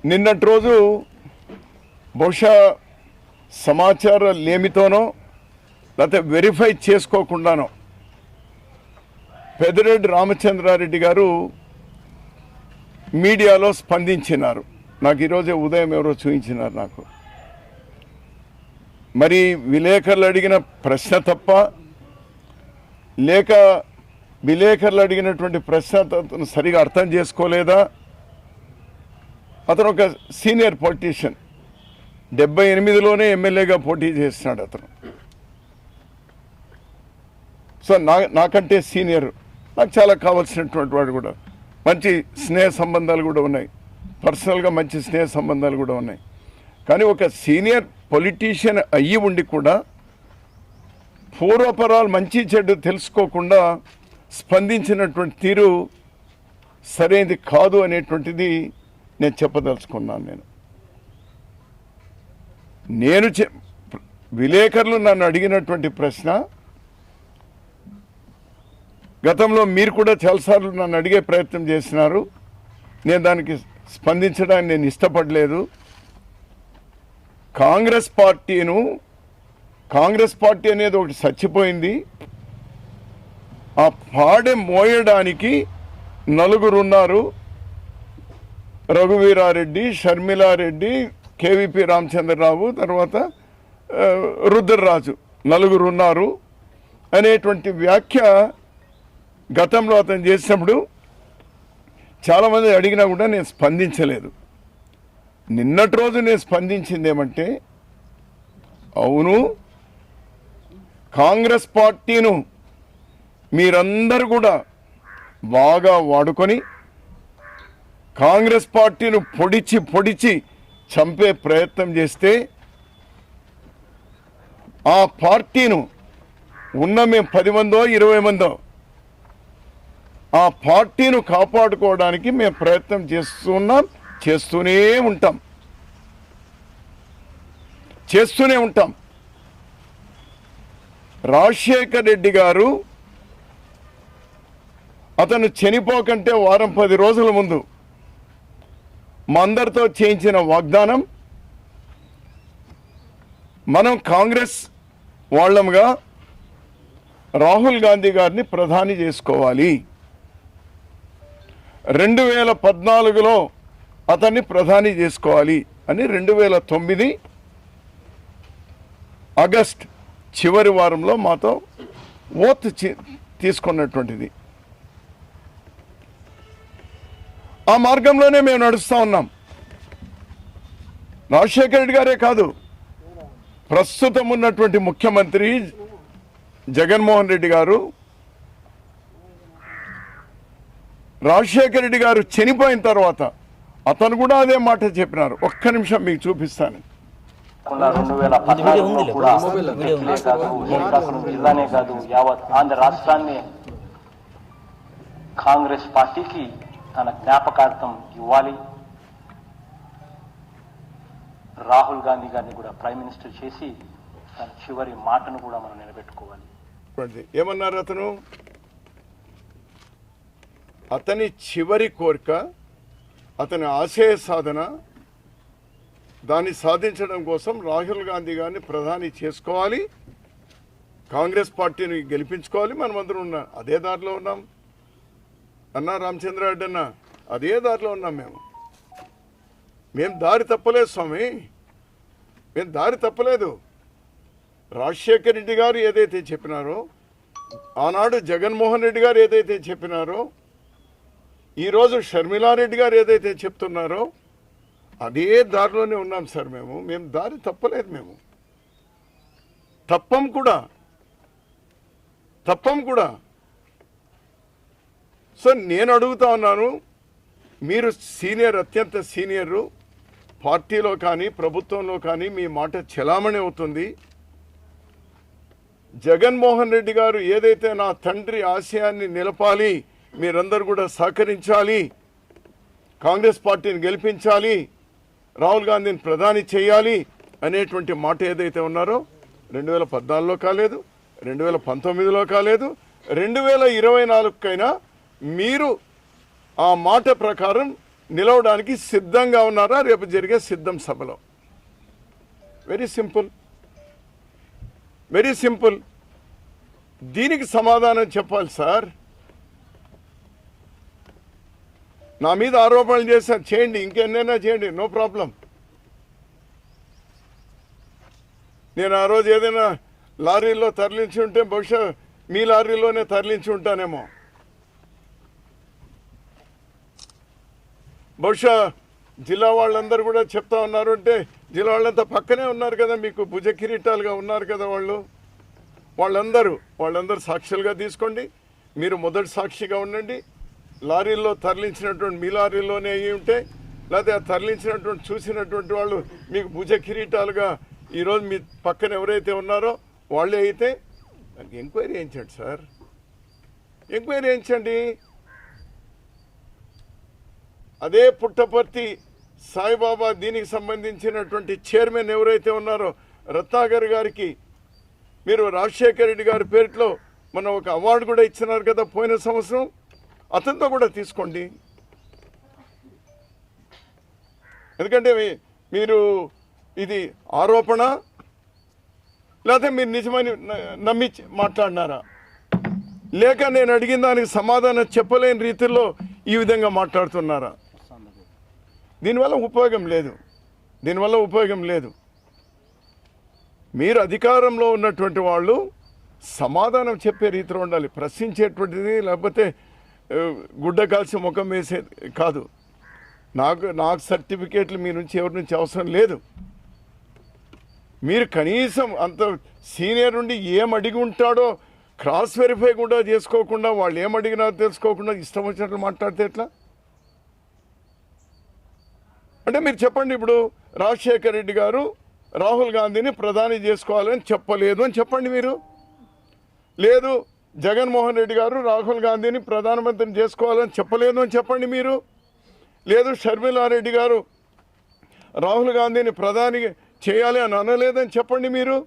నిన్నటి రోజు బహుశా సమాచార లేమితోనో లేకపోతే వెరిఫై చేసుకోకుండానో పెద్దిరెడ్డి రామచంద్రారెడ్డి గారు మీడియాలో స్పందించినారు. నాకు ఈరోజే ఉదయం ఎవరో చూపించినారు నాకు. మరి విలేకరులు అడిగిన ప్రశ్న తప్ప లేక విలేకరులు అడిగినటువంటి ప్రశ్న అతను సరిగా అర్థం చేసుకోలేదా? అతను ఒక సీనియర్ పొలిటీషియన్, 78లోనే ఎమ్మెల్యేగా పోటీ చేస్తున్నాడు అతను. సో నాకంటే సీనియర్, నాకు చాలా కావాల్సినటువంటి వాడు కూడా, మంచి స్నేహ సంబంధాలు కూడా ఉన్నాయి, పర్సనల్గా మంచి స్నేహ సంబంధాలు కూడా ఉన్నాయి. కానీ ఒక సీనియర్ పొలిటీషియన్ అయ్యి ఉండి కూడా పూర్వపరాలు మంచి చెడు తెలుసుకోకుండా స్పందించినటువంటి తీరు సరైనది కాదు అనేటువంటిది నేను చెప్పదలుచుకున్నాను. నేను విలేకరులు నన్ను అడిగినటువంటి ప్రశ్న, గతంలో మీరు కూడా చాలాసార్లు నన్ను అడిగే ప్రయత్నం చేసినారు, నేను దానికి స్పందించడానికి నేను ఇష్టపడలేదు. కాంగ్రెస్ పార్టీ అనేది ఒకటి చచ్చిపోయింది. ఆ పాడె మోయడానికి నలుగురు ఉన్నారు. రఘువీరారెడ్డి, షర్మిలారెడ్డి, కేవీపీ రామచంద్రరావు, తర్వాత రుద్రరాజు, నలుగురు ఉన్నారు అనేటువంటి వ్యాఖ్య గతంలో అతను చేసినప్పుడు చాలామంది అడిగినా కూడా నేను స్పందించలేదు. నిన్నటి రోజు నేను స్పందించింది ఏమంటే, అవును, కాంగ్రెస్ పార్టీను మీరందరూ కూడా బాగా వాడుకొని కాంగ్రెస్ పార్టీను పొడిచి చంపే ప్రయత్నం చేస్తే ఆ పార్టీను ఉన్న మేము 10 మందో 20 మందో ఆ పార్టీను కాపాడుకోవడానికి మేము ప్రయత్నం చేస్తూనే ఉంటాం. రాజశేఖర్ రెడ్డి గారు అతను చనిపోకంటే వారం 10 రోజుల ముందు మా అందరితో చేయించిన వాగ్దానం, మనం కాంగ్రెస్ వాళ్ళముగా రాహుల్ గాంధీ గారిని ప్రధాని చేసుకోవాలి, 2014లో అతన్ని ప్రధాని చేసుకోవాలి అని 2009 ఆగస్ట్ చివరి వారంలో మాతో ఓత్ తీసుకున్నటువంటిది. ఆ మార్గంలోనే మేము నడుస్తూ ఉన్నాం. రాజశేఖర రెడ్డి గారే కాదు, ప్రస్తుతం ఉన్నటువంటి ముఖ్యమంత్రి జగన్మోహన్ రెడ్డి గారు, రాజశేఖర రెడ్డి గారు చనిపోయిన తర్వాత అతను కూడా అదే మాట చెప్పినారు. ఒక్క నిమిషం మీకు చూపిస్తాను. 2014లో కూడా జిల్లానే కాదు యావత్ ఆంధ్ర రాష్ట్రాన్ని కాంగ్రెస్ పార్టీకి తన జ్ఞాపకార్థం ఇవ్వాలి. రాహుల్ గాంధీ గారిని కూడా ప్రైమ్ మినిస్టర్ చేసి తన చివరి మాటను కూడా మనం నిలబెట్టుకోవాలి. ఏమన్నారు అతని చివరి కోరిక, అతని ఆశయ సాధన, దాన్ని సాధించడం కోసం రాహుల్ గాంధీ గారిని ప్రధాని చేసుకోవాలి, కాంగ్రెస్ పార్టీని గెలిపించుకోవాలి. మనమందరం ఉన్నాం, అదే దారిలో ఉన్నాం అన్నా రామచంద్రారెడ్డి అన్న, అదే దారిలో ఉన్నాం. మేము దారి తప్పలేదు స్వామి, మేము దారి తప్పలేదు. రాజశేఖర రెడ్డి గారు ఏదైతే చెప్పినారో, ఆనాడు జగన్మోహన్ రెడ్డి గారు ఏదైతే చెప్పినారో, ఈరోజు షర్మిలారెడ్డి గారు ఏదైతే చెప్తున్నారో అదే దారిలోనే ఉన్నాం సార్. మేము దారి తప్పలేదు, మేము తప్పం కూడా. సో నేను అడుగుతా ఉన్నాను, మీరు సీనియర్, అత్యంత సీనియరు, పార్టీలో కానీ ప్రభుత్వంలో కానీ మీ మాట చెలామణి అవుతుంది. జగన్మోహన్ రెడ్డి గారు ఏదైతే నా తండ్రి ఆశయాన్ని నిలపాలి, మీరందరూ కూడా సహకరించాలి, కాంగ్రెస్ పార్టీని గెలిపించాలి, రాహుల్ గాంధీని ప్రధాని చేయాలి అనేటువంటి మాట ఏదైతే ఉన్నారో 2014లో కాలేదు, 2019లో కాలేదు, 2024కైనా మీరు ఆ మాట ప్రకారం నిలవడానికి సిద్ధంగా ఉన్నారా రేపు జరిగే సిద్ధం సభలో? Very simple, very simple. దీనికి సమాధానం చెప్పాలి సార్. నా మీద ఆరోపణలు చేశారు, చేయండి, ఇంకెన్నైనా చేయండి, నో ప్రాబ్లం. నేను ఆ రోజు ఏదైనా లారీలో తరలించి ఉంటే బహుశా మీ లారీలోనే తరలించి ఉంటానేమో. బహుశా జిల్లా వాళ్ళందరూ కూడా చెప్తా ఉన్నారు అంటే జిల్లా వాళ్ళంతా పక్కనే ఉన్నారు కదా, మీకు భుజ కిరీటాలుగా ఉన్నారు కదా వాళ్ళందరూ సాక్షులుగా తీసుకోండి. మీరు మొదటి సాక్షిగా ఉండండి. లారీల్లో తరలించినటువంటి మీ లారీలోనే అయ్యి ఉంటే, లేకపోతే ఆ తరలించినటువంటి చూసినటువంటి వాళ్ళు మీకు భుజ కిరీటాలుగా ఈరోజు మీ పక్కన ఎవరైతే ఉన్నారో వాళ్ళే అయితే దానికి ఎంక్వైరీ చేయించండి సార్, ఎంక్వైరీ చేయించండి. అదే పుట్టపర్తి సాయిబాబా దీనికి సంబంధించినటువంటి చైర్మన్ ఎవరైతే ఉన్నారో రత్నాకర్ గారికి మీరు రాజశేఖర రెడ్డి గారి పేరులో మనం ఒక అవార్డు కూడా ఇచ్చినారు కదా పోయిన సంవత్సరం, అతనితో కూడా తీసుకోండి. ఎందుకంటే మీరు ఇది ఆరోపణ లేకపోతే మీరు నిజమని నమ్మి మాట్లాడినారా, లేక నేను అడిగిన దానికి సమాధానం చెప్పలేని రీతిలో ఈ విధంగా మాట్లాడుతున్నారా? దీనివల్ల ఉపయోగం లేదు. మీరు అధికారంలో ఉన్నటువంటి వాళ్ళు సమాధానం చెప్పే రీతిలో ఉండాలి. ప్రశ్నించేటువంటిది లేకపోతే గుడ్డ కాల్చి ముఖం వేసేది కాదు. నాకు సర్టిఫికేట్లు మీ నుంచి ఎవరి నుంచి అవసరం లేదు. మీరు కనీసం అంత సీనియర్ నుండి ఏం అడిగి ఉంటాడో క్రాస్ వెరిఫై కూడా చేసుకోకుండా, వాళ్ళు ఏం అడిగినారో తెలుసుకోకుండా ఇష్టం వచ్చినట్లు మాట్లాడితే ఎట్లా? అంటే మీరు చెప్పండి, ఇప్పుడు రాజశేఖర రెడ్డి గారు రాహుల్ గాంధీని ప్రధాని చేసుకోవాలని చెప్పలేదు అని చెప్పండి. మీరు లేదు జగన్మోహన్ రెడ్డి గారు రాహుల్ గాంధీని ప్రధానమంత్రిని చేసుకోవాలని చెప్పలేదు అని చెప్పండి. మీరు లేదు షర్మిలారెడ్డి గారు రాహుల్ గాంధీని ప్రధాని చేయాలి అని అనలేదని చెప్పండి. మీరు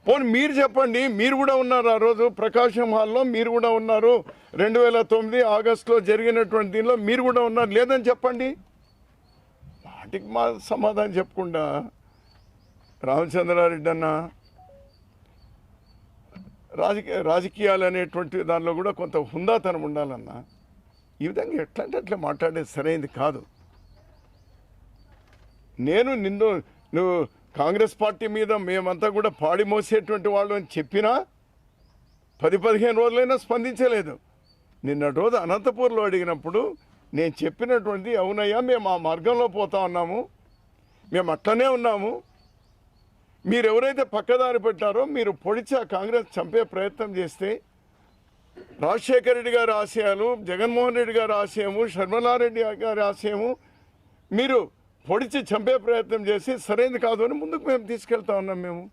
పోనీ మీరు చెప్పండి, మీరు కూడా ఉన్నారు ఆ రోజు ప్రకాశం హాల్లో, మీరు కూడా ఉన్నారు 2009 ఆగస్టులో జరిగినటువంటి దీనిలో మీరు కూడా ఉన్నారు, లేదని చెప్పండి. వాటికి మా సమాధానం చెప్పకుండా రామచంద్రారెడ్డి అన్న రాజకీయాలు అనేటువంటి దానిలో కూడా కొంత హుందాతనం ఉండాలన్నా. ఈ విధంగా ఎట్లా అంటే అట్లా మాట్లాడేది సరైనది కాదు. నువ్వు కాంగ్రెస్ పార్టీ మీద మేమంతా కూడా పాడి మోసేటువంటి వాళ్ళు అని చెప్పినా 10-15 రోజులైనా స్పందించలేదు. నిన్నటి రోజు అనంతపూర్లో అడిగినప్పుడు నేను చెప్పినటువంటి అవునయ్యా మేము ఆ మార్గంలో పోతా ఉన్నాము, మేము అట్లనే ఉన్నాము, మీరు ఎవరైతే పక్కదారి పెట్టారో మీరు పొడిచి ఆ కాంగ్రెస్ చంపే ప్రయత్నం చేస్తే రాజశేఖర రెడ్డి గారి ఆశయాలు, జగన్మోహన్ రెడ్డి గారి ఆశయము, షర్మిలారెడ్డి గారి ఆశయము మీరు పొడిచి చంపే ప్రయత్నం చేసి సరైనది కాదు అని ముందుకు మేము తీసుకెళ్తా ఉన్నాం. మేము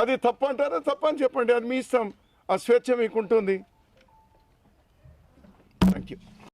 అది తప్పు అంటారా? తప్పని చెప్పండి, అది మీ ఇష్టం, ఆ స్వేచ్ఛ మీకు ఉంటుంది.